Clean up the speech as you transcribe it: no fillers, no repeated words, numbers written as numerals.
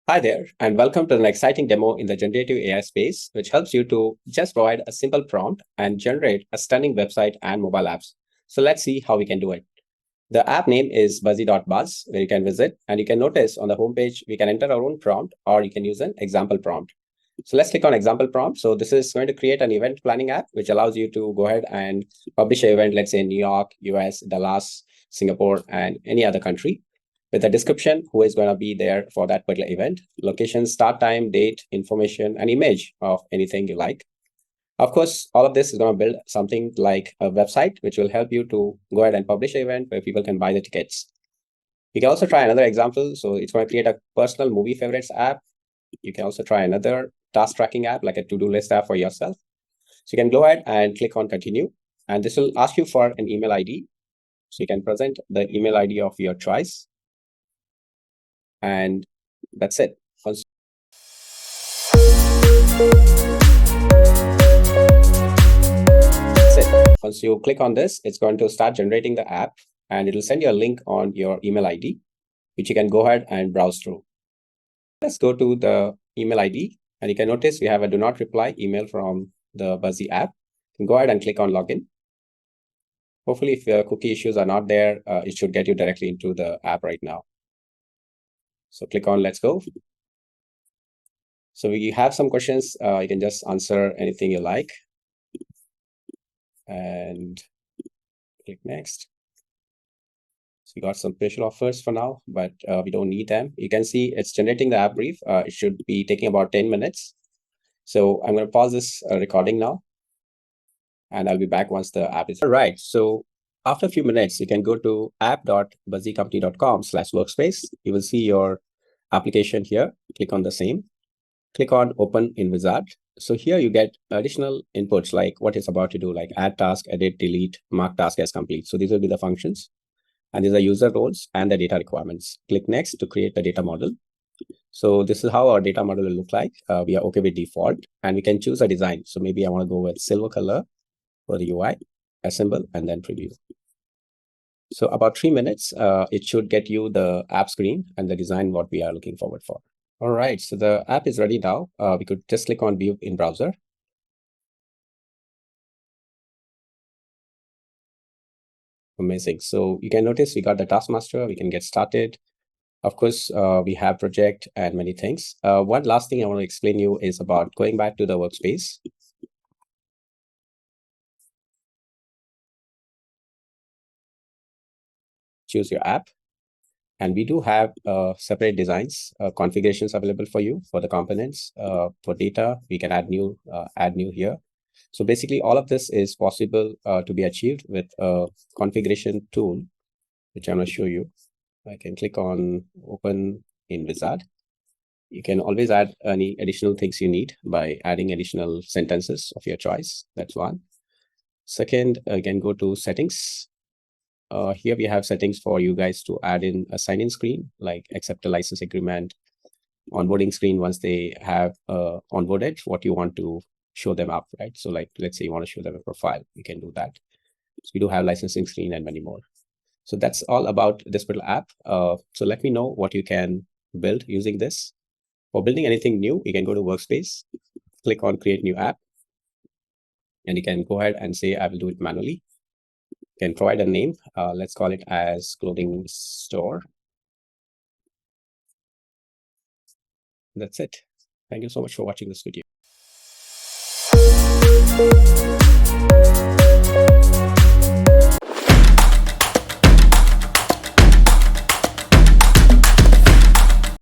Hi there, and welcome to an exciting demo in the generative AI space, which helps you to just provide a simple prompt and generate a stunning website and mobile apps. So let's see how we can do it. The app name is Buzzy.buzz, where you can visit, and you can notice on the homepage, we can enter our own prompt or you can use an example prompt. So let's click on example prompt. So this is going to create an event planning app, which allows you to go ahead and publish an event, let's say in New York, US, Dallas, Singapore, and any other country with a description, who is going to be there for that particular event, location, start time, date, information, and image of anything you like. Of course, all of this is going to build something like a website, which will help you to go ahead and publish an event where people can buy the tickets. You can also try another example. So it's going to create a personal movie favorites app. You can also try another task tracking app, like a to-do list app for yourself. So you can go ahead and click on continue. And this will ask you for an email ID. So you can present the email ID of your choice. And that's it. That's it. Once you click on this, it's going to start generating the app and it'll send you a link on your email ID, which you can go ahead and browse through. Let's go to the email ID, and you can notice we have a do not reply email from the Buzzy app. You can go ahead and click on login. Hopefully, if your cookie issues are not there, it should get you directly into the app right now. So click on let's go. So we have some questions. You can just answer anything you like. And click next. So we got some special offers for now, but we don't need them. You can see it's generating the app brief. It should be taking about 10 minutes. So I'm going to pause this recording now, and I'll be back once the app is. All right. So after a few minutes, you can go to app.buzzycompany.com/workspace. You will see your application here. Click on the same. Click on open in wizard. So here you get additional inputs like what it's about to do, like add task, edit, delete, mark task as complete. So these will be the functions. And these are user roles and the data requirements. Click next to create the data model. So this is how our data model will look like. We are okay with default, and we can choose a design. So maybe I want to go with silver color for the UI, assemble, and then preview. So about 3 minutes, it should get you the app screen and the design what we are looking forward for. All right, so the app is ready now. We could just click on view in browser. Amazing. So you can notice we got the task master. We can get started. Of course, we have project and many things. One last thing I want to explain you is about going back to the workspace. Choose your app. And we do have separate designs, configurations available for you for the components. For data, we can add new here. So basically, all of this is possible to be achieved with a configuration tool, which I'm going to show you. I can click on open in wizard. You can always add any additional things you need by adding additional sentences of your choice. That's one. Second, again, go to settings. Here we have settings for you guys to add in a sign-in screen, like accept a license agreement, onboarding screen once they have onboarded, what you want to show them up, right? So like, let's say you want to show them a profile, you can do that. So we do have licensing screen and many more. So that's all about this little app. So let me know what you can build using this. For building anything new, you can go to workspace, click on create new app, and you can go ahead and say, I will do it manually. You can provide a name. Let's call it as clothing store. That's it. Thank you so much for watching this video.